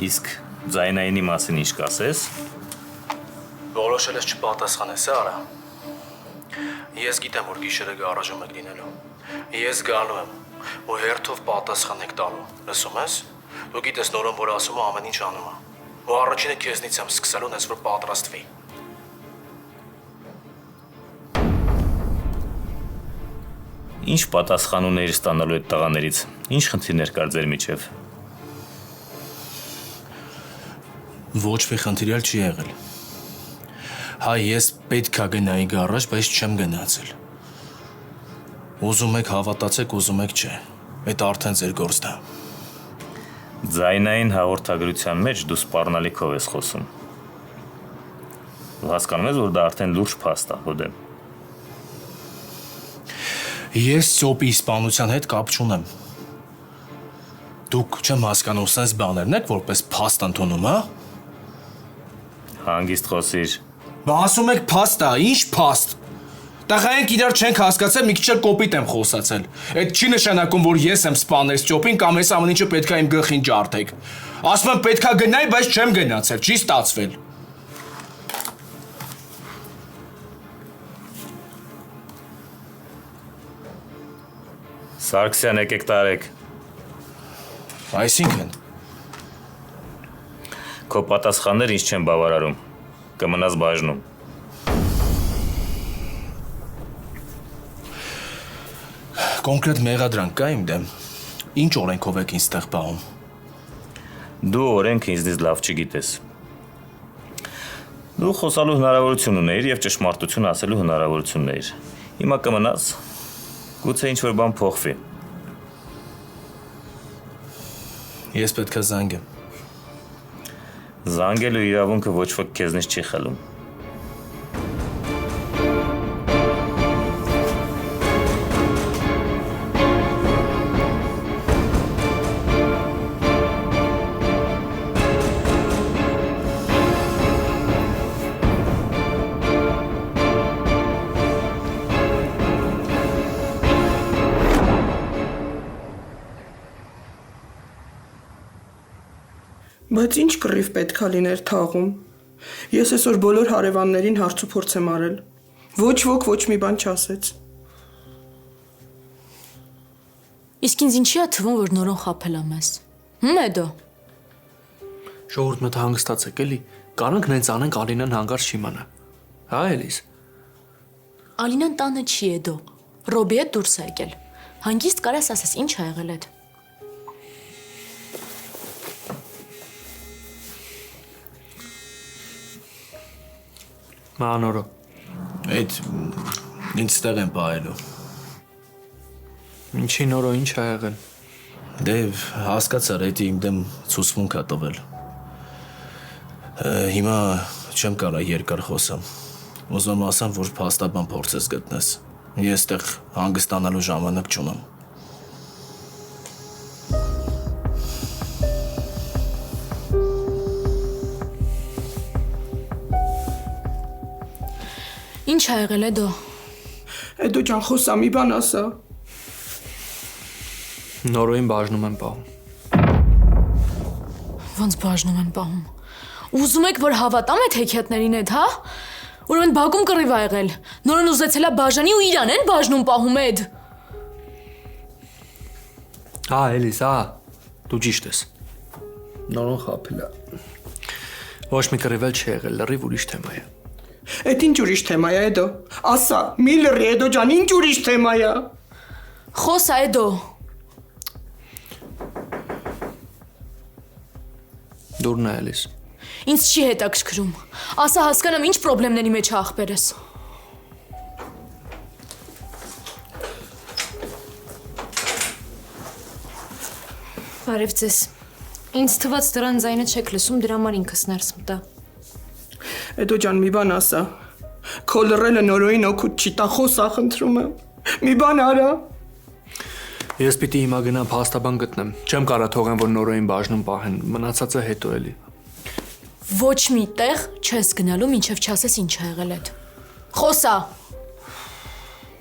Իսկ ձայնայինի մասին ինչ կասես։ Որոշել ես չպատասխանես, արա։ Ես գիտեմ, որ գիշերը գարաժում եք լինելու։ Ես գալու եմ, ու հերթով պատասխան եք տալու։ Լսում ես։ Դու գիտես նորոն, որ ասում է ամեն ինչ անում է։ Ու առաջինը քեզնից եմ սկսելու, ես որ պատրաստվի։ Ինչ պատասխան ուներ ստանալու այդ տղաներից։ Ինչ խնդիրներ կար ձեր միջև։ Ոչ մի խնդիր չի եղել։ Հա, ես պետք է գնայի գարաժ, բայց չեմ գնացել։ Ուզում եք հավատացեք, ուզում եք չէ։ Այդ արդեն ձեր գործն է։ Ձայնային հաղորդագրության մեջ դու սպառնալիքով ես խոսում։ Ու հասկանում ես, որ դա արդեն լուրջ փաստ է քո դեմ։ Ես ծոպի իսպանության հետ կապ չունեմ։ Դուք չեմ հասկանում, սենց բաներն եք որպես փաստ ընդունում, հա։ Հանգիստ խոսիր։ Բա ասում եք փաստ է, ինչ փաստ։ Տղայենք իրար չենք հասկացել, մի քիչ էլ կոպիտ եմ խոսացել։ Այդ չի նշանակում, որ ես եմ սպանել ծոպին կամ ես ամեն ինչը պետք է իմ գլխին ջարդեք։ Ասում եմ պետք է գնայի, բայց չեմ գնացել, չի ստացվել։ Սարգսյան, եկեք տարեք։ Այսինքն Քո պատասխաններ ինչ չեն բավարարում։ Կմնաս բաժնում։ Կոնկրետ մեղադրանք կա իմ դեմ։ Ինչ օրենքով եք ինձ տեղ պահում։ Դու օրենքը ինձնից լավ չգիտես։ Դու խոսալու հնարավորություն ունեիր եւ ճշմարտություն ասելու հնարավորություն ունեիր։ Հիմա կմնաս, գուցե ինչ-որ բան փոխվի։ Ես պետք է զանգեմ։ Զանգելու իրավունքը ոչ ոք քեզնից չի խլում։ Բայց ինչ կռիվ պետքա լիներ թաղում։ Ես այսօր բոլոր հարևաններին հարց ու փորձ եմ արել։ Ոչ ոք ոչ մի բան չասեց։ Իսկ ինձ ինչի է թվում, որ նորոն խաբել է մեզ։ Էդո։ Ժողովուրդ մոտ հանգստացեք էլի։ Կարանք նենց անենք Ալինան հանգարց չիմանա։ Հա էլիս։ Ալինան տանը չի Էդո։ Ռոբի հետ դուրս է եկել։ Հանգիստ կարաս ասես ինչ ա եղել այդ։ Մանորո։ Այդ ինձ ստեղ եմ պահելու։ Ինչի նորո ինչ ա եղել։ Դե հասկացար, այդ իմ դեմ ցուցմունք ա տվել։ Հիմա չեմ կարա երկար խոսամ։ Ուզում եմ ասեմ, որ փաստաբան փորձես գտնես։ Ես այդտեղ հանգստանալու ժամանակ չունեմ։ Ինչ ա եղել Էդո։ Էդո ջան, խոսա, մի բան ասա։ Նորոին բաժնում եմ պահում։ Ոնց բաժնում են պահում։ Ուզում եք, որ հավատամ այդ հեքիաթներին հետ, հա։ Ուրեմն բակում կռիվ ա եղել։ Նորոն ուզեցել է բաժանի ու իրան են բաժնում պահում Էդ։ Հա, էլիս, հա։ Դու ճիշտ ես։ Նորոն խաբել է։ Ոչ մի կռիվ էլ չի եղել, լրիվ ուրիշ թեմա է։ Այդ ինչ ուրիշ թեմա է Էդո։ Ասա, մի լռի Էդո ջան, ինչ ուրիշ թեմա է։ Խոսա Էդո։ Դուրն է էլիս։ Ինձ չի հետաքրքրում։ Ասա հասկանամ ինչ խնդիրների մեջ է ախպերս։ Բարև ձեզ։ Ինձ թվաց դրան ձայնը չեք լսում, դրա համար ինքս ներս մտա։ Էդո ջան, մի բան ասա։ Քո լռելը նորոին օգուտ չի տա, խոսա, խնդրում եմ։ Մի բան արա։ Ես պիտի հիմա գնամ փաստաբան գտնեմ։ Չեմ կարա թողեմ, որ նորոին բաժնում պահեն։ Մնացածը հետո էլի։ Ոչ մի տեղ չես գնալու, մինչև չասես ինչ ա եղել այդ։ Խոսա։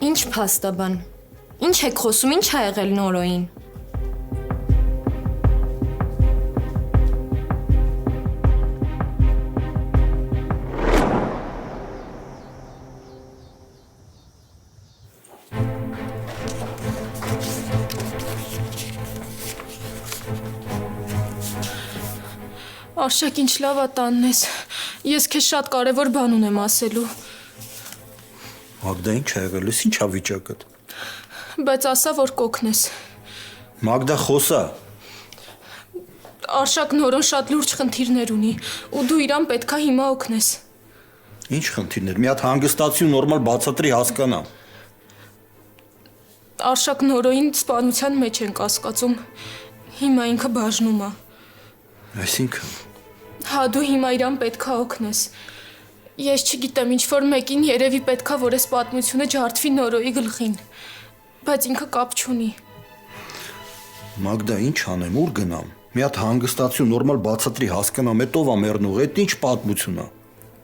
Ինչ փաստաբան։ Ինչ եք խոսում, ինչ ա եղել նորոին։ Արշակ, ինչ լավ է տանն ես։ Ես քեզ շատ կարևոր բան ունեմ ասելու։ Մագդա ինչ ա եղել, ինչ ա վիճակդ։ Բայց ասա, որ կօգնես։ Մագդա խոսա։ Արշակ նորոն շատ լուրջ խնդիրներ ունի, ու դու իրան պետքա հիմա օգնես։ Ինչ խնդիրներ, մի հատ հանգստացի ու նորմալ բացատրի հասկանամ։ Արշակ նորոին սպանության մեջ են կասկածում։ Հիմա ինքը բաժնում է։ Այսինքն։ Հա, դու հիմա իրան պետքա օգնես։ Ես չգիտեմ, ինչ որ մեկին երևի պետքա, որ այս պատմությունը ջարդվի նորոյի գլխին։ Բայց ինքը կապ չունի։ Մագդա, ինչ անեմ, ուր գնամ։ Մի հատ հանգստացի ու նորմալ բացատրի հասկանամ, էդ ով ա մեռնող, էդ ինչ պատմություն ա։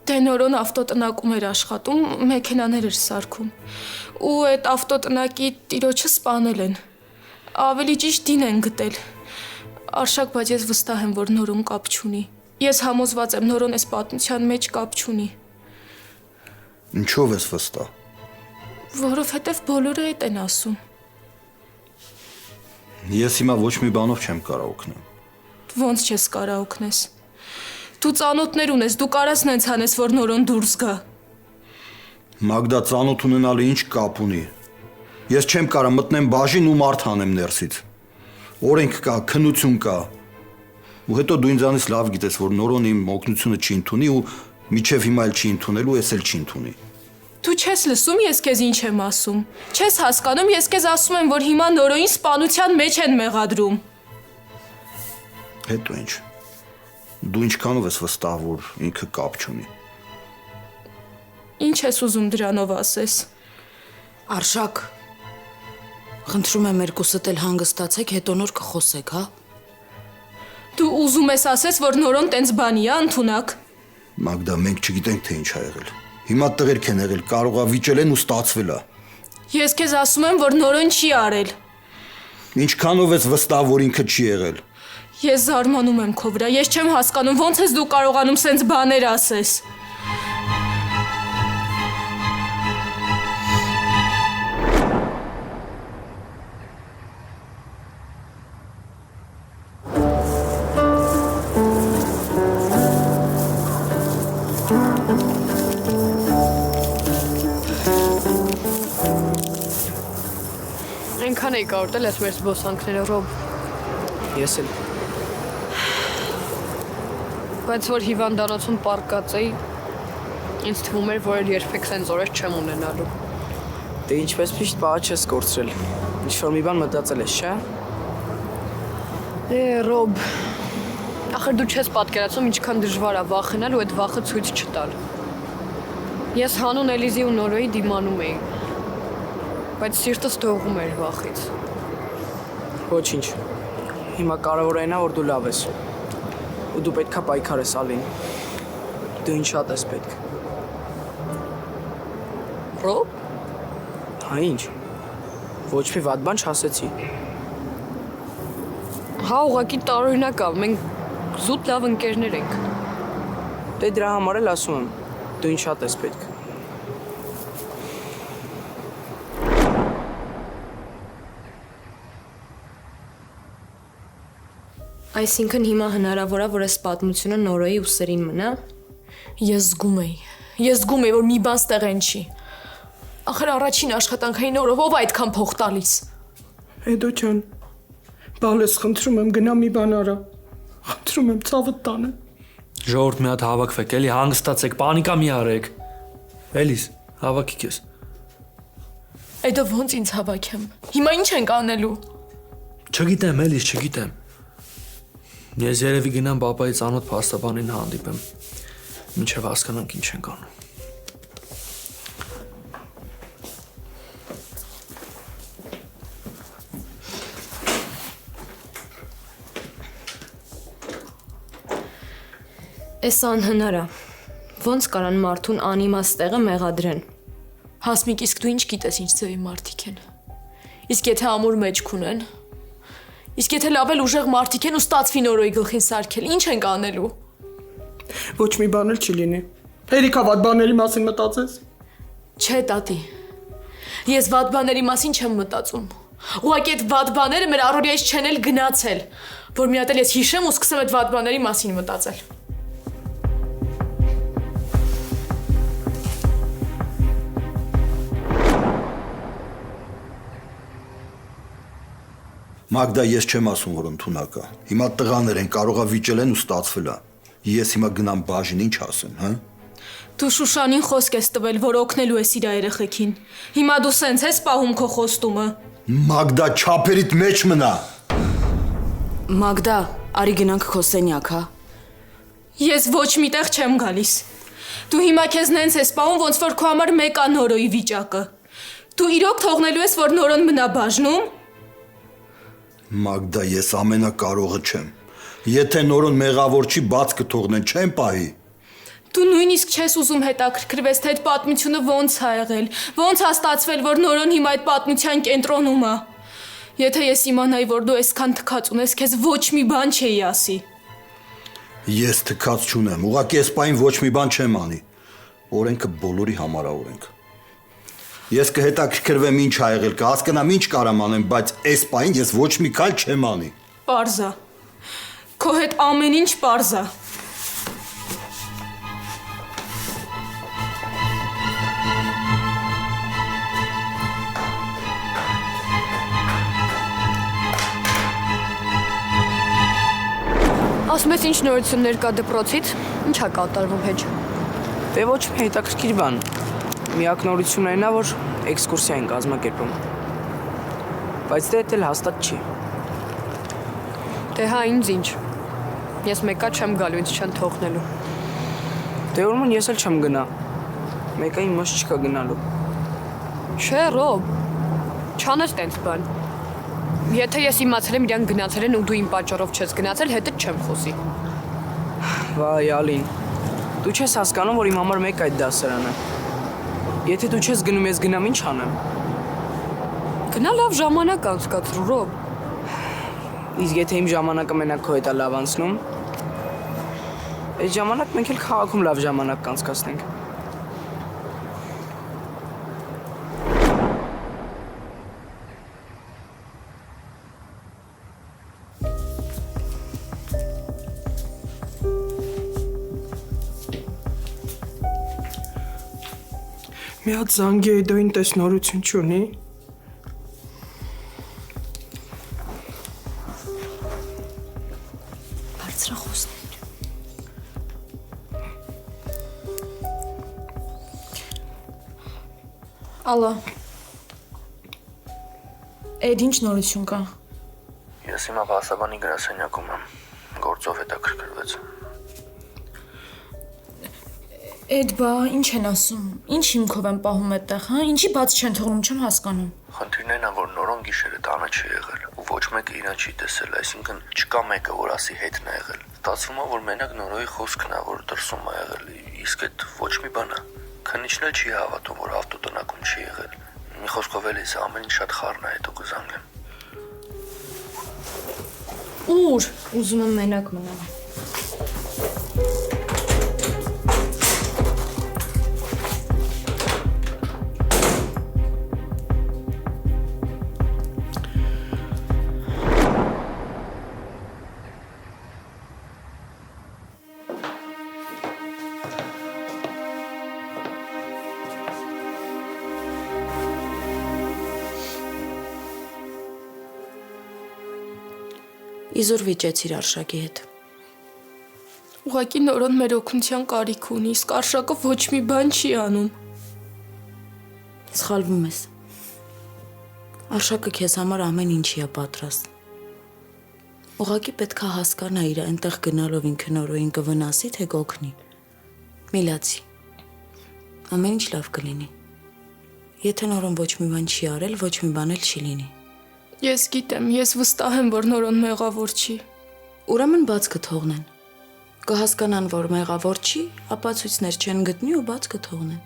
Դե նորոն ավտոտնակում էր աշխատում, մեքենաներ էր սարքում։ Ու այդ ավտոտնակի տիրոջը սպանել են։ Ավելի ճիշտ դին են գտել։ Արշակ, բայց ես վստահ եմ, որ նորոն կապ չունի։ Ես համոզված եմ, նորոն այս պատմության մեջ կապ չունի։ Ինչով ես վստահ։ Որովհետև բոլորը այդ են ասում։ Ես հիմա ոչ մի բանով չեմ կարող օգնել։ Ոնց չես կարա օգնես։ Դու ծանոթներ ունես, դու կարաս նենց անես, որ նորոն դուրս գա։ Մագդա, ծանոթ ունենալը ինչ կապ ունի։ Ես չեմ կարող մտնեմ բաժին ու մարդ հանեմ ներսից։ Օրենք կա, քննություն կա։ Ու հետո դու ինձանից լավ գիտես, որ նորոն իմ օգնությունը չի ընդունի ու միջև հիմա էլ չի ընդունելու, ես էլ չի ընդունի։ Դու չես լսում, ես քեզ ինչ եմ ասում։ Չես հասկանում, ես քեզ ասում եմ, որ հիմա նորոյին սպանության մեջ են մեղադրում։ Հետո ինչ։ Դու ինչքանով ես վստահ, որ ինքը կապ չունի։ Ինչ ես ուզում դրանով ասես։ Արշակ, խնդրում եմ երկուսդ էլ հանգստացեք, հետո նոր կխոսեք, հա։ Դու ուզում ես ասես, որ նորոն տենց բանի է ընդունակ։ Մագդա, մենք չգիտենք, թե ինչ ա եղել։ Հիմա տղերք են եղել, կարող ա վիճել են ու ստացվել ա։ Ես քեզ ասում եմ, որ նորոն չի արել։ Ինչքանով ես վստահ, որ ինքը չի եղել։ Ես զարմանում եմ քո վրա, ես չեմ հասկանում, ոնց ես դու կարողանում սենց բաներ ասես։ Այնքան էի կարոտել ես մեր զբոսանքները, Ռոբ։ Ես էլ։ Բայց որ հիվանդանոցում պարկած էի, ինձ թվում էր, որ երբեք սենց օրեր չեմ ունենալու։ Դե ինչպես միշտ բաղ չես կորցրել։ Ինչ-որ մի բան մտածել ես, չէ՞։ Ռոբ, ախր դու չես պատկերացնում ինչքան դժվար է վախենալ ու այդ վախը ցույց չտալ։ Ես հանուն Էլիզի ու Նորոյի դիմանում էի, բայց սիրտս դողում էր վախից։ Ոչինչ։ Հիմա կարևորն է, որ դու լավ ես։ Ու դու պետքա պայքարես, Ալին։ Դու ինչ շատ ես պետք։ Ռոբ, Հա ինչ։ Ոչ մի վատ բան չասեցի։ հա ուղղակի տարօրինակ է, մենք զուտ լավ ընկերներ ենք։ Դե դրա համար էլ ասում եմ, դու ինչ շատ ես պետք։ Այսինքն հիմա հնարավոր է, որ այս պատմությունը Նորոյի ուսերին մնա։ Ես զգում էի, որ մի բան ստեղեն չի։ Ախր առաջին աշխատանքային օրով ով այդքան փող տալիս։ Էդո ջան, բալես խնդրում եմ գնա մի բան արա։ Խնդրում եմ ցավդ տանը։ Ժողովուրդ մի հատ հավաքվեք, էլի հանգստացեք, պանիկա մի արեք։ Էլիս, հավաքի քեզ։ Էդո ոնց ինձ հավաքեմ։ Հիմա ինչ ենք անելու։ Չգիտեմ, Էլիս, չգիտեմ։ Ես երևի գնամ պապայի ծանոթ փաստաբանին հանդիպեմ։ Մինչև հասկանանք ինչ ենք անում։ Էս անհնար է։ Ոնց կարան մարդուն անիմաստ տեղը մեղադրեն։ Հասմիկ, իսկ դու ինչ գիտես ինչ ձևի մարդիկ են։ Իսկ եթե ամուր մեջք ունեն։ Իսկ եթե լավ էլ ուժեղ մարդիկ են ու ստացվի Նորոյի գլխին սարքել, ինչ ենք անելու։ Ոչ մի բան էլ չի լինի։ Հերիքա վատ բաների մասին մտածես։ Չէ, տատի։ Ես վատ բաների մասին չեմ մտածում։ Ուղղակի այդ վատ բաները մեր առօրյայից չեն էլ գնացել, որ մի հատ էլ ես հիշեմ ու սկսեմ այդ վատ բաների մասին մտածել։ Մագդա, ես չեմ ասում, որ ընդունակ է։ Հիմա տղաներ են, կարողա վիճել են ու ստացվել է։ Ես հիմա գնամ բաժին, ինչ ասեմ, հա։ Դու Շուշանին խոսք ես տվել, որ օգնելու ես իր երեխեքին։ Հիմա դու սենց ես պահում քո խոստումը։ Մագդա, չափերիդ մեջ մնա։ Մագդա, արի գնանք քո սենյակ, հա։ Ես ոչ միտեղ չեմ գալիս։ Դու հիմա քեզ նենց ես պահում, ոնց որ քո համար մեկ է Նորոյի վիճակը։ Դու իրոք թողնելու ես, որ Նորոն մնա բաժնում։ Մագդա, ես ամենակարողը չեմ։ Եթե Նորոն մեղավոր չի, բաց կթողնեն, չեմ պահի։ Դու նույնիսկ չես ուզում հետաքրքրվես, թե այդ պատմությունը ոնց է եղել, ոնց է ստացվել, որ Նորոն հիմա այդ պատմության կենտրոնում է։ Եթե ես իմանայի, որ դու այսքան թքած ունես, քեզ ոչ մի բան չէի ասի։ Ես թքած չունեմ, ուղղակի այս պահին ոչ մի բան չեմ անի։ Օրենքը բոլորի համար է օրենք։ Ես կհետաքրքրվեմ ինչ ա եղել, կհասկանամ ինչ կարամ անեմ, բայց այս պահին ես ոչ մի քայլ չեմ անի։ Պարզա։ Քո հետ ամեն ինչ պարզա։ Ասում ես ինչ նորություններ կա դպրոցից, ինչ է կատարվում հեչ։ Դե ոչ մի հետաքրքիր բան։ Միակ նորությունն այն է, որ էքսկուրսիա են կազմակերպում։ Բայց դե դա էլ հաստատ չի։ Դե հա ինձ ինչ։ Ես մեկա չեմ գալու, ինձ չեն թողնելու։ Դե ուրեմն ես էլ չեմ գնա։ Մեկը իմ մաս չկա գնալու։ Չէ, Ռոբ։ Չանես տենց բան։ Եթե ես իմացել եմ իրան գնացել են ու դու իմ պատճառով չես գնացել, հետդ չեմ խոսի։ Վայ, Ալին։ Դու չես հասկանում, որ իմ համար մեկ այդ դասարանը։ Եթե դու չես գնում, ես գնամ, ինչ անեմ։ Գնա լավ ժամանակ անցկացրու, Ռոբ։ Իսկ եթե իմ ժամանակը մենակ քո հետ է լավ անցնում, այդ ժամանակ մենք էլ քաղաքում լավ ժամանակ կանցկացնենք։ Մի հատ զանգի Էդոյին տեսնորություն չունի։ Բարձրախոսներ։ Ալո։ Էդ ինչ նորություն կա։ Ես հիմա բասաբանի գրասենյակում եմ, գործով հետաքրքրվեց։ Էդ բա ինչ են ասում։ Ինչ հիմքով են պահում այդտեղ, հա? Ինչի բաց չեն թողնում, չեմ հասկանում։ Խնդիրն այն է, որ Նորոն գիշերը տանը չի եղել ու ոչ մեկը իրան չի տեսել, այսինքն չկա մեկը, որ ասի հետն է եղել։ Ստացվում է, որ մենակ Նորոյի խոսքն է, որ դրսում է եղել, իսկ այդ ոչ մի բան է։ Քննիչն էլ չի հավատում, որ ավտոտնակում չի եղել։ Մի խոսքով էլ էս ամեն ինչ շատ խառն է, հետո կզանգեմ։ Ուր, ուզում եմ մենակ մնալ։ Իզուր վիճեցիր Արշակի հետ։ Ուղղակի Նորոն մեր օգնության կարիք ունի, իսկ Արշակը ոչ մի բան չի անում։ Սխալվում ես։ Արշակը քեզ համար ամեն ինչի է պատրաստ։ Ուղղակի պետք է հասկանա իր այնտեղ գնալով ինքը Նորոյին կվնասի, թե կօգնի։ Միլացի։ Ամեն ինչ լավ կլինի։ Եթե Նորոն ոչ մի բան չի արել, ոչ մի բան էլ չի լինի։ Ես գիտեմ, ես վստահ եմ, որ Նորոն մեղավոր չի։ Ուրեմն բաց կթողնեն։ Կհասկանան, որ մեղավոր չի, ապացույցներ չեն գտնի ու բաց կթողնեն։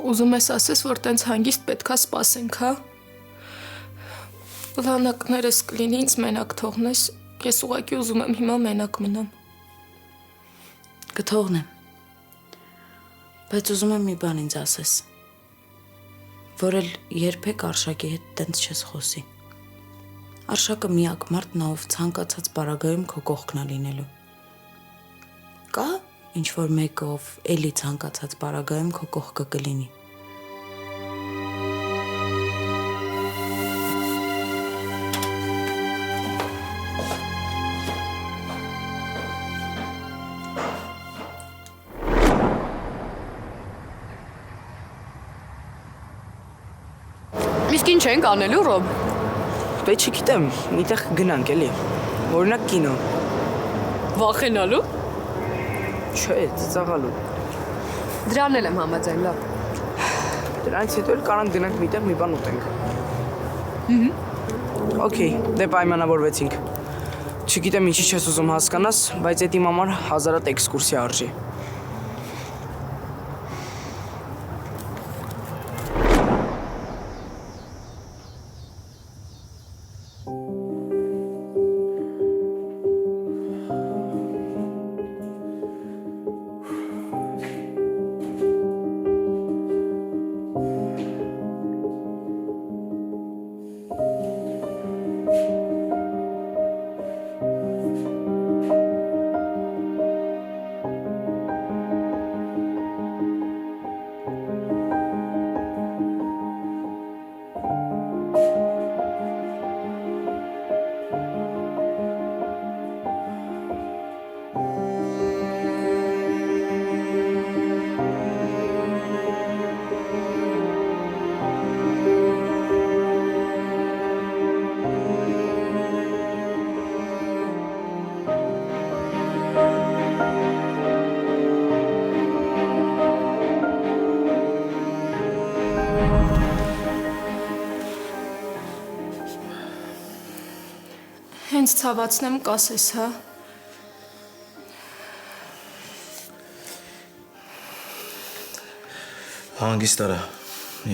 Ուզում ես ասես, որ տենց հանգիստ պետքա սպասենք, հա։ Բլանակներս կլինի ինձ մենակ թողնես, ես ուղղակի ուզում եմ հիմա մենակ մնամ։ Կթողնեմ։ Բայց ուզում եմ մի բան ինձ ասես։ որ էլ երբեք Արշակի հետ տենց չես խոսի։ Արշակը միակ մարդն է, ով ցանկացած պարագայում քո կողքն է լինելու։ Կա ինչ որ մեկը, ով էլի ցանկացած պարագայում քո կողքը կլինի։ Իսկ ինչ ենք անելու, Ռոբ։ Դե չգիտեմ, միտեղ գնանք էլի։ Օրինակ կինո։ Վախենալու։ Չէ, ծիծաղալու։ Դրան էլ եմ համաձայն, լավ։ Դրանից հետո էլ կարանք գնանք միտեղ մի բան ուտենք։ Okay, դե պայմանավորվեցինք։ Չգիտեմ ինչի չես ուզում հասկանաս, բայց այդ իմ համար 1000-ատ էքսկուրսիա արժի։ Հենց ցավացնեմ կասես, հա։ Հանգիստ արա,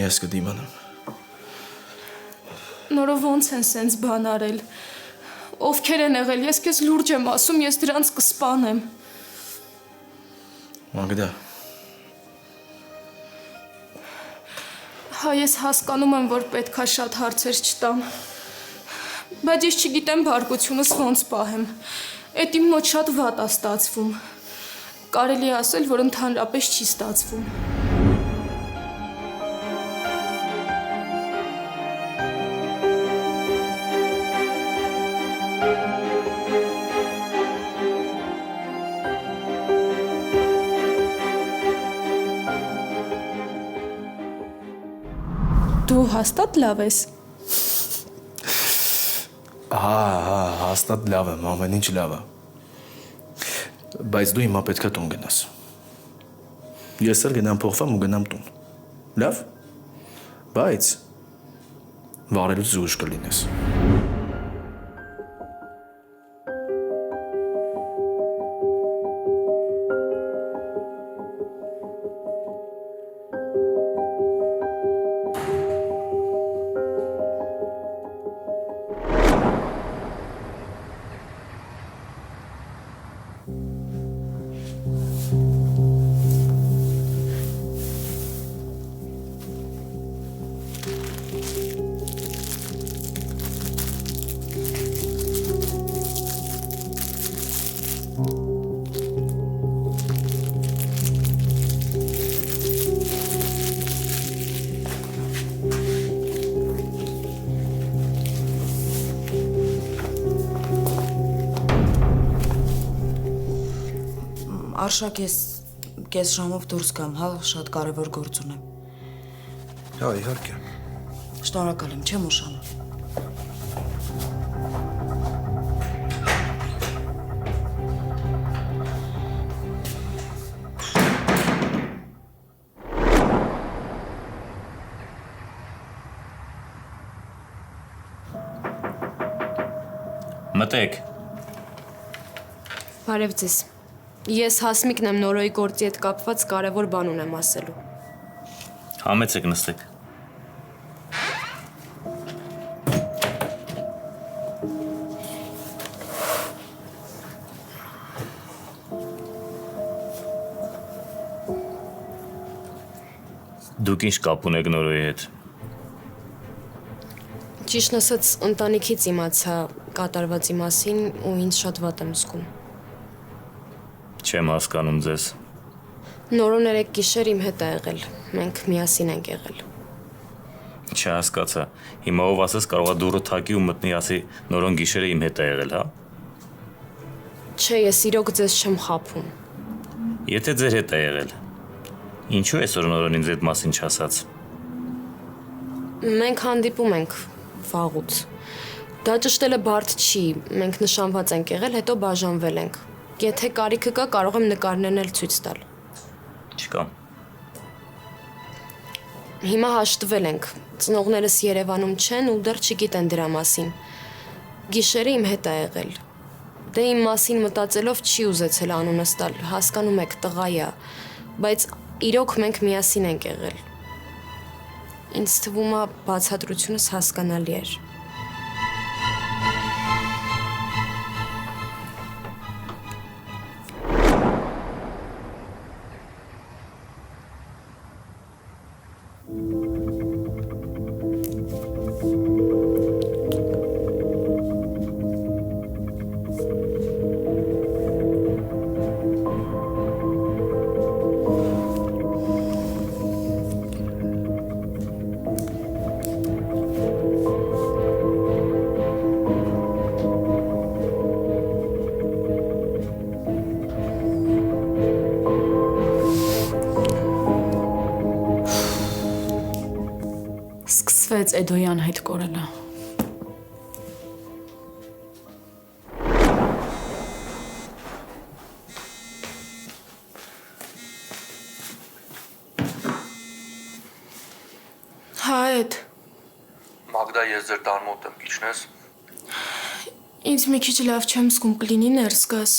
ես կդիմանամ։ Նորը ոնց են սենց բան արել։ Ովքեր են եղել, ես քեզ լուրջ եմ ասում, ես դրանց կսպանեմ։ Մագդա, Հա, ես հասկանում եմ, որ պետքա շատ հարցեր չտամ։ Բայց ես չգիտեմ բարկությունս ոնց պահեմ։ Էդ իմ մոտ շատ վատ է ստացվում։ Կարելի է ասել, որ ընդհանրապես չի ստացվում։ Դու հաստատ լավ ես։ հա, հաստատ լավ եմ, ամեն ինչ լավ է։ Բայց դու հիմա պետք է տուն գնաս։ Ես էլ գնամ փոխվեմ ու գնամ տուն։ Լավ։ Բայց վարելուց զուգ կլինես։ Արշակ, ես կես ժամով դուրս գամ, հա, շատ կարևոր գործ ունեմ։ Հա, իհարկե։ Շնորհակալ եմ, չեմ ուշանում։ Մտեք։ Բարև ձեզ։ Ես Հասմիկն եմ, Նորոյի գործի հետ կապված կարևոր բան ունեմ ասելու։ Համեցեք նստեք։ Դուք ինչ կապ ունեք Նորոյի հետ։ Ճիշտն ասած, ընտանիքից իմացա կատարվածի մասին ու ինձ շատ վատ եմ զգում։ Չեմ հասկանում ձեզ։ Նորոն 3 գիշեր իմ հետ է եղել։ Մենք միասին ենք եղել։ Չհասկացա։ Հիմա ով ասես կարողա դուրը թակի ու մտնի ասի նորոն գիշերը իմ հետ է եղել, հա։ Չէ, ես իրոք ձեզ չեմ խաբում։ Եթե ձեր հետ է եղել, ինչու այսօր նորոն ինձ այդ մասին չասաց։ Մենք հանդիպում ենք վաղուց։ Դա ճշտելը բարդ չի, մենք նշանված ենք եղել, հետո բաժանվել ենք։ Եթե կարիքը կա, կարող եմ նկարներն էլ ցույց տալ։ Չկամ։ Հիմա հաշտվել ենք։ Ծնողներս Երևանում չեն ու դեռ չգիտեն դրա մասին։ Գիշերը իմ հետ է եղել։ Դե իմ մասին մտածելով չի ուզեցել անունս տալ, հասկանում եք, տղա է, բայց իրոք մենք միասին ենք եղել։ Ինձ թվում է բացատրությունս հասկանալի էր։ Սկսվեց Էդոյան հետ կորելը։ Հա, Էդ, Մագդա, ես ձեր տան մոտ եմ, գիչնես։ ինձ մի քիչ լավ չեմ զգում, կլինի ներս գաս։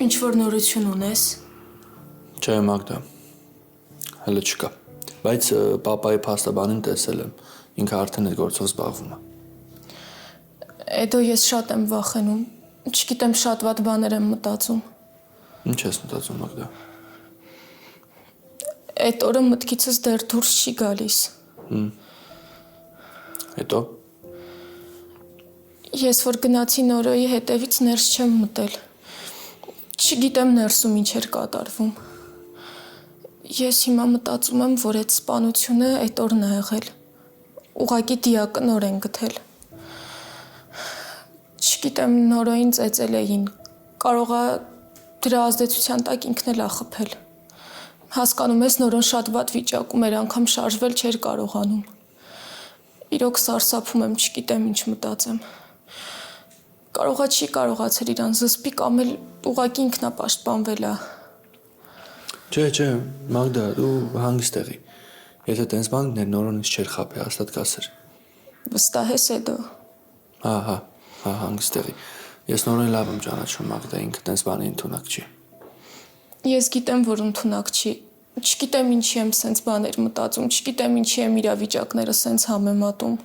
Ինչ որ նորություն ունես։ Չէ, Մագդա, հələ չկա, բայց պապայի փաստաբանին տեսել եմ, ինքը արդեն այդ գործով զբաղվում է։ Էդո ես շատ եմ վախենում, չգիտեմ շատ վատ բաներ եմ մտածում։ Ինչ ես մտածում, Մագդա։ Այդ օրը մտքիցս դեռ դուրս չի գալիս։ Հետո։ Ես որ գնացի Նորոյի հետևից ներս չեմ մտել։ Չգիտեմ ներսում ինչ էր կատարվում։ Ես հիմա մտածում եմ, որ այդ սպանությունը այդ օրն է եղել։ Ուղղակի դիակնոր են գտել։ Չգիտեմ Նորոյին ծեծել էին։ Կարող է դրա ազդեցության տակ ինքն էլ է խփել։ Հասկանում ես, Նորոն շատ վատ վիճակում էր, անգամ շարժվել չէր կարողանում։ Իրոք սարսափում եմ, չգիտեմ ինչ մտածեմ։ Կարողա չի կարողացել իրան զսպի կամ էլ ուղղակի ինքնապաշտպանվել է։ Չէ, Մագդա, դու հանգիստ եղի։ Եթե տենց բան էր, նորոն ինձ չէր խաբի, հաստատ կասեր։ Վստահ ես Էդո։ Հա, հանգիստ եղի։ Ես նորոն լավ եմ ճանաչում, Մագդա, ինքը տենց բանի ընդունակ չի։ Ես գիտեմ, որ ընդունակ չի։ Չգիտեմ ինչի եմ սենց բաներ մտածում, չգիտեմ ինչի եմ իրավիճակները սենց համեմատում։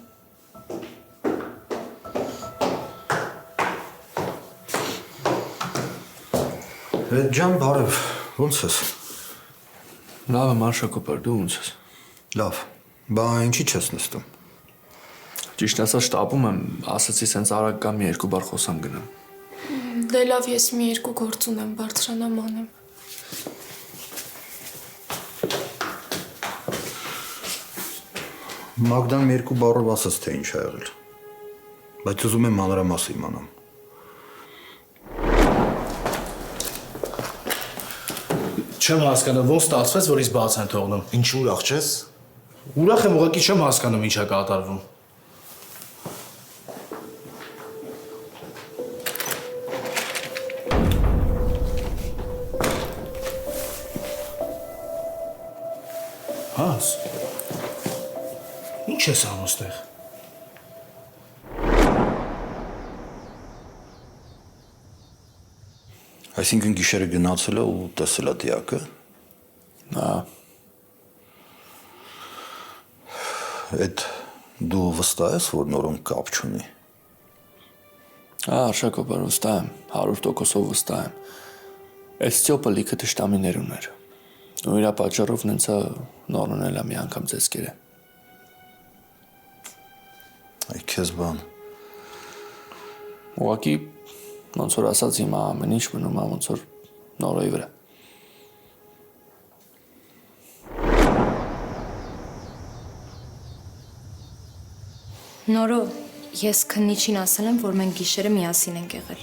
Էդ ջան, բարև, ո՞նց ես։ Լավ եմ, Արշակոպար, դու ո՞նց ես։ Լավ, բա ինչի չես նստում։ Ճիշտ ասած շտապում եմ, ասացի սենց արագ կամ մի 2 բառ խոսամ գնամ։ Դե լավ, ես մի 2 գործ ունեմ, բարձրանամ անեմ։ Մագդան մի 2 բառով ասաց, թե ինչ ա եղել։ Բայց ուզում եմ մանրամասն իմանամ։ Չեմ հասկանում, ոնց ստացվեց, որ ինձ բաց են թողնում։ Ինչու ուրախ չես։ Ուրախ եմ, ուղղակի չեմ հասկանում ինչ է կատարվում։ Հաս։ Ինչ ես անում ստեղ։ Այսինքն գիշերը գնացել է ու տեսել է դիակը։ Հա։ Այդ Դու վստահ ես, որ նորոնք կապ չունի։ Արշակոբար վստահ եմ, 100% վստահ եմ։ Այս ծյոպը լիքը թշնամիներ ուներ։ Ու իրա պատճառով նենցա նորոնել է մի անգամ ձեզկերը։ Այ քեզ բան։ Ուղղակի ոնց որ ասած հիմա ամեն ինչ մնում է ոնց որ նորոյի վրա։ Նորո, ես քննիչին ասել եմ, որ մենք գիշերը միասին ենք եղել։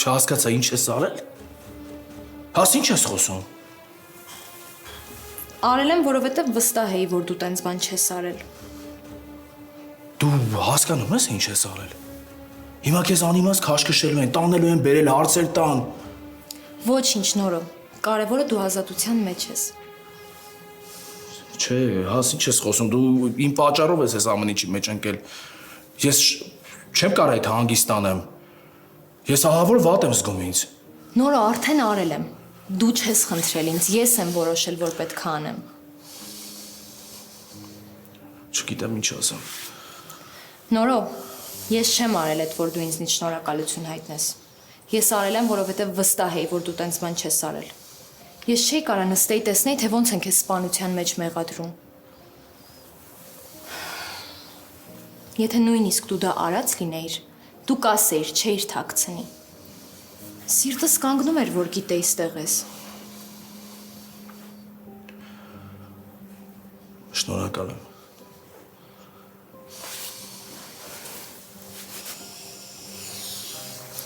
Չհասկացա ինչ ես արել։ Հաս ինչ ես խոսում։ Արել եմ, որովհետև վստահ էի, որ դու տենց բան չես արել։ Դու հասկանում ես ինչ ես արել։ Հիմա քեզ անիմաց քաշքշելու են, տանելու են, բերել հարցեր տան։ Ոչինչ, Նորո, կարևորը դու ազատության մեջ ես։ Չէ, հաս ինչ ես խոսում, դու իմ պատճառով ես ամեն ինչի մեջ ընկել։ Ես չեմ կարող այդ հանգիստ անեմ։ Ես ահավոր վատ եմ զգում ինձ։ Նորո, արդեն արել եմ։ Դու չես խնդրել ինձ, ես եմ որոշել, որ պետք է անեմ։ Չգիտեմ ինչ ասեմ։ Նորո, ես չեմ արել այդ, որ դու ինձնից շնորհակալություն հայտնես։ Ես արել եմ, որովհետև վստահ էի, որ դու տենց բան չես արել։ Ես չէի կարա նստեի տեսնեի, թե ոնց են քեզ սպանության մեջ մեղադրում։ Եթե նույնիսկ դու դա արած լինեիր, դու կասեիր, չէիր թաքցնի։ Սիրտս կանգնում էր, որ գիտեի ստեղ ես։ Շնորհակալ եմ։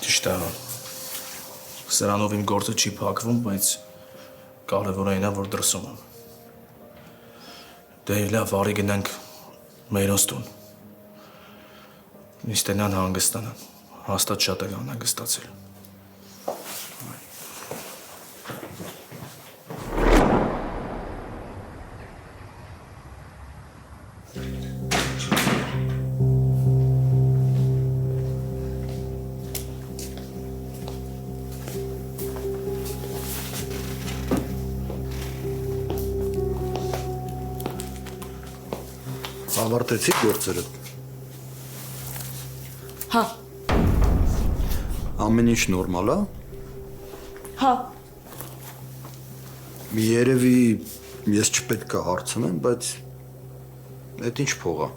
Ճիշտ է։ Սրանով իմ գործը չի փակվում, բայց կարևորը այն է, որ դրսում եմ։ Դե լավ, արի գնանք մերոնց տուն։ Նստենան հանգստանան։ Հաստատ շատ է անհանգստացել։ Ավարտեցիք գործերը։ Հա, Ամեն ինչ նորմալ է։ հա, Երևի ես չպետք է հարցնեմ, բայց այդ ինչ փող է։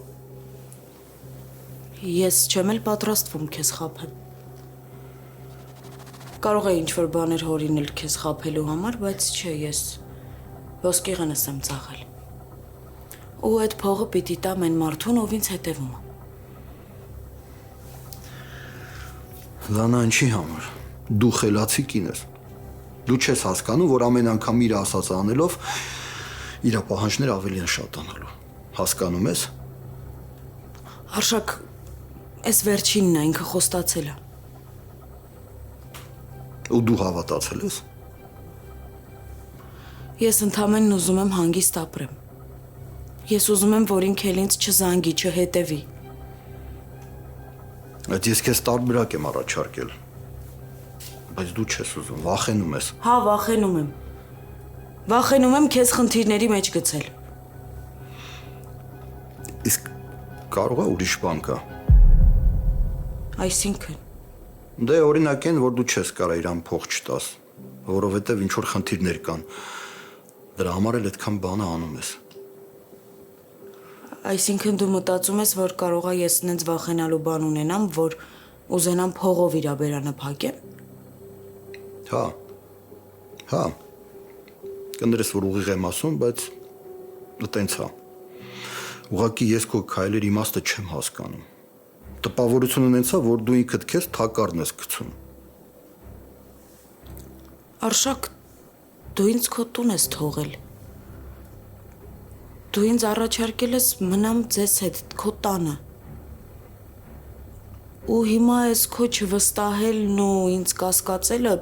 ես չեմ էլ պատրաստվում քեզ խաբեմ։ Կարող է ինչ-որ բաներ հորինել քեզ խաբելու համար, բայց չէ, ես ոսկեղենս եմ ծաղել։ Ու այդ փողը պիտի տամ այն մարդուն, ով ինձ հետևում է։ Լանա ինչի համար։ Դու խելացի կին ես։ Դու չես հասկանում, որ ամեն անգամ իր ասած անելով իր պահանջները ավելի են շատանալու։ Հասկանում ես։ Արշակ, այս վերջինն է, ինքը խոստացել է։ Ու դու հավատացել ես։ Ես ընդամենն ուզում եմ հանգիստ ապրեմ։ Ես ուզում եմ, որ ինքը ինձ չզանգի, չհետևի։ Այդ ես քեզ տարբերակ եմ առաջարկել։ Բայց դու չես ուզում, վախենում ես։ Հա, վախենում եմ։ Վախենում եմ քեզ խնդիրների մեջ գցել։ Իսկ կարող է ուրիշ բան կա։ Այսինքն, Դե օրինակ են, որ դու չես կարող իրան փող չտաս, որովհետև ինչ որ խնդիրներ կան։ Դրա համար էլ այդքան բանը անում ես։ այսինքն դու մտածում ես, որ կարող է ես նենց վախենալու բան ունենամ, որ ուզենամ փողով իրա բերանը փակեմ։ Հա։ Հա։ Կներես, որ ուղիղ եմ ասում, բայց տենց է։ Ուղղակի ես քո քայլերի իմաստը չեմ հասկանում։ Տպավորություն ունեցա, որ դու ինքդ քեզ թակարն ես գցում։ Արշակ, դու ինձ քո տուն ես թողել։ Դու ինձ առաջարկել ես մնամ ձեզ հետ, քո տանը։ Ու հիմա ես քո չվստահելն ու ինձ կասկածելը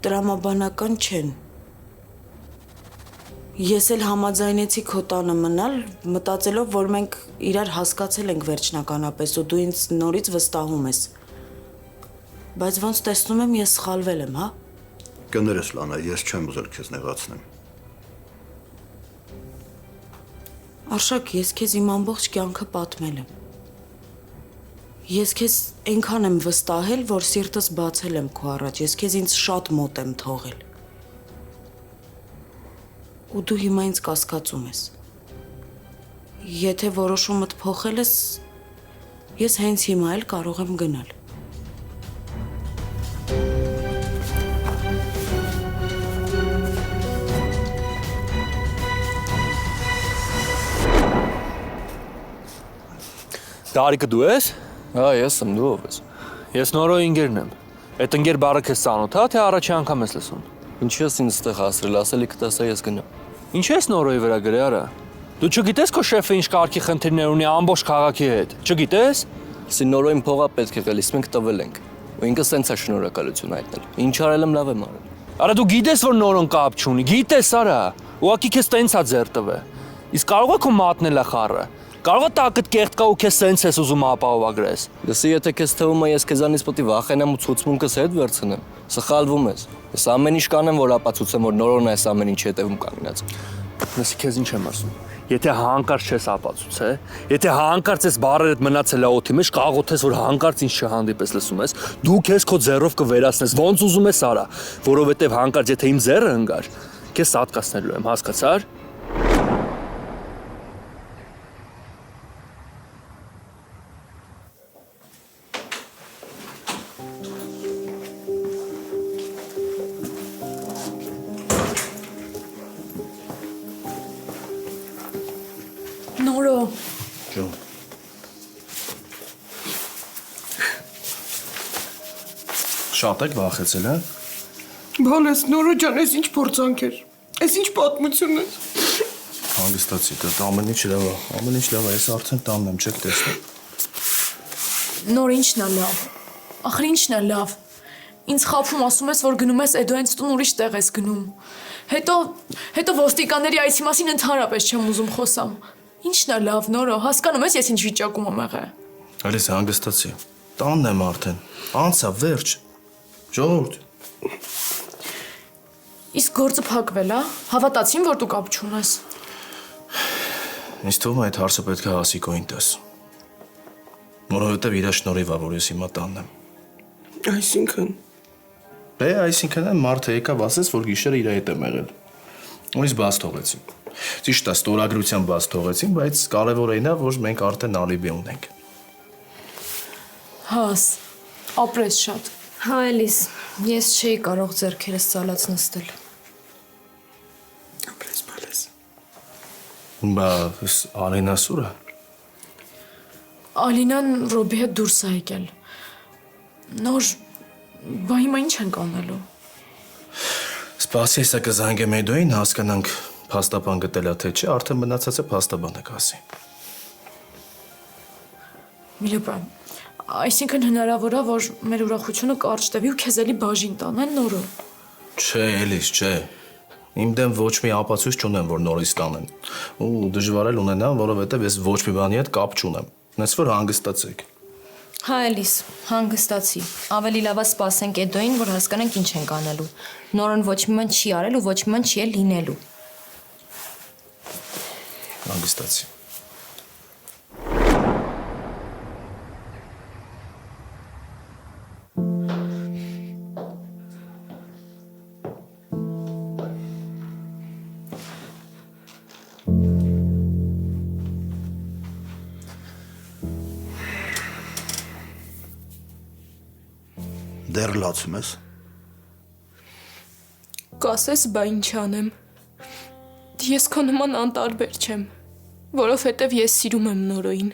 տրամաբանական չեն։ Ես էլ համաձայնեցի քո տանը մնալ, մտածելով, որ մենք իրար հասկացել ենք վերջնականապես ու դու ինձ նորից վստահում ես։ Բայց ոնց տեսնում եմ, ես սխալվել եմ, հա։ Կներես, Լանա, ես չեմ ուզել քեզ նեղացնեմ։ Արշակ, ես քեզ իմ ամբողջ կյանքը պատմել եմ։ Ես քեզ այնքան եմ վստահել, որ սիրտս բացել եմ քո առաջ, ես քեզ ինձ շատ մոտ եմ թողել։ Ու դու հիմա ինձ կասկածում ես։ Եթե որոշումդ փոխել ես, ես հենց հիմա էլ կարող եմ գնալ։ Դարիկը դու ես։ Հա, ես եմ, դու ով ես։ Ես Նորոյի ընկերն եմ։ Այդ ընկեր բառը քեզ ծանոթ է, թե առաջի անգամ ես լսում։ Ինչի՞ ես ինձ ստեղ հասրել, ասելիքը տասա ես գնամ։ Ինչ ես Նորոյի վրա գրի արա։ Դու չգիտես քո շեֆը ինչ կարգի խնդիրներ ունի ամբողջ քաղաքի հետ։ Չգիտես։ Սի Նորոյին փողա պետք եղել, իսկ մենք տվել ենք։ Ու ինքը սենց է շնորհակալություն հայտնել։ Ինչ արել եմ, լավ եմ արել։ Արա դու գիտես որ Նորոն կապ չունի, գիտես արա։ Ուղղակի քեզ տենց է ձեր տվել։ Իսկ կարող է քո մատնել է խառը։ Կարող է տակդ կեղտ կա ու քեզ սենց ես ուզում ապահովագրես։ Լսի, եթե քեզ թվում է ես քեզանից պետք է վախենամ ու ցուցմունքս հետ վերցնեմ, սխալվում ես։ Ես ամեն ինչ կանեմ, որ ապացուցեմ, որ Նորոնն է այս ամեն ինչի հետևում կանգնած։ Լսի, քեզ ինչ եմ ասում։ Եթե հանկարծ չես ապացուցե, եթե հանկարծ ես բառերդ մնացել է օդի մեջ, կաղոթես, որ հանկարծ ինձ չհանդիպես, լսում ես, դու քեզ քո ձեռով կվերացնես, ոնց ուզում ես արա, որովհետև հանկարծ եթե իմ ձեռը ընկար, քեզ սատկացնելու եմ, հասկացար։ Նորո, Ջան։ Շատ եք վախեցել, հա։ Բալես, Նորո ջան, այս ինչ փորձանք էր։ Այս ինչ պատմություն է։ Հանգստացի, դա ամեն ինչ լավ է, ամեն ինչ լավ է, ես արդեն տանն եմ, չեք տեսնում։ նոր ինչն է լավ։ Ախր ինչն է լավ։ Ինձ խափում ասում ես, որ գնում ես Էդոյենց տուն ուրիշ տեղ ես գնում։ Հետո ոստիկանների այցի մասին ընդհանրապես չեմ ուզում խոսամ։ Ինչն է լավ, Նորո, հասկանում ես ես ինչ վիճակում եմ եղել։ Ալիս հանգստացի։ Տանն եմ արդեն։ Անցա, վերջ։ Ժողովուրդ։ Իսկ գործը փակվել է։ Հավատացին, որ դու կապ չունես։ Ինձ թվում է այդ հարցը պետք է Հասիկոին տես։ Որովհետև իր շնորհիվ է, որ ես հիմա տանն եմ։ Այսինքն։ Այսինքն մարդը եկավ ասեց, որ գիշերը իր հետ եմ եղել։ Ու ինձ բաց թողեցին։ Ճիշտ է, ստորագրությամբ բաց թողեցին, բայց կարևորն է, որ մենք արդեն ալիբի ունենք։ Հաս, ապրես շատ։ Հա, Էլիս, ես չէի կարող ձեռքերս ծալած նստել։ Ապրես, բալես։ Բա Ալինա սուրա։ Ալինան Ռոբի հետ դուրս է եկել։ Նոր, բա հիմա ինչ ենք անելու։ Սպասի, հեսա կզանգեմ Էդոյին, հասկանանք փաստաբան գտել է թե չէ, արդեն մնացածը փաստաբանը կասի։ Միլոպա, այսինքն հնարավոր է, որ մեր ուրախությունը կարճ տևի ու քեզ էլի բաժին տանեն Նորո։ Չէ, Էլիս, չէ։ Իմ դեմ ոչ մի ապացույց չունեմ, որ նորից տանեն։ Ու դժվար էլ ունենամ, որովհետև ես ոչ մի բանի հետ կապ չունեմ։ Նենց որ հանգստացեք։ Հա, Էլիս, հանգստացի։ Ավելի լավ է սպասենք Էդոյին, որ հասկանանք ինչ ենք անելու։ Նորոն ոչ մի բան չի արել ու ոչ մի բան չի էլ լինելու։ Հանգստացի։ Դեռ լացում ես։ Կասես, բա ինչ անեմ։ Ես քո նման անտարբեր չեմ, որովհետև ես սիրում եմ Նորոյին։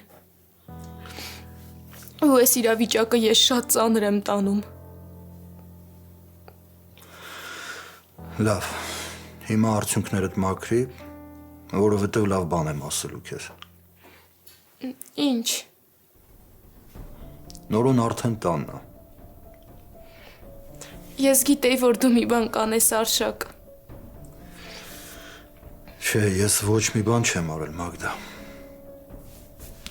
Ու այս իրավիճակը ես շատ ծանր եմ տանում։ Լավ, հիմա արդյունքներդ մաքրի, որովհետև լավ բան եմ ասելու քեզ։ Ինչ։ Նորոն արդեն տանն է։ Ես գիտեի, որ դու մի բան կանես, Արշակ։ Չէ, ես ոչ մի բան չեմ արել, Մագդա։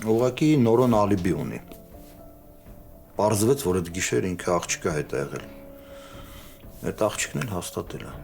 Ուղղակի Նորոն ալիբի ունի։ Պարզվեց, որ այդ գիշեր ինքը աղջկա հետ է եղել։ Այդ աղջիկն էլ հաստատել է։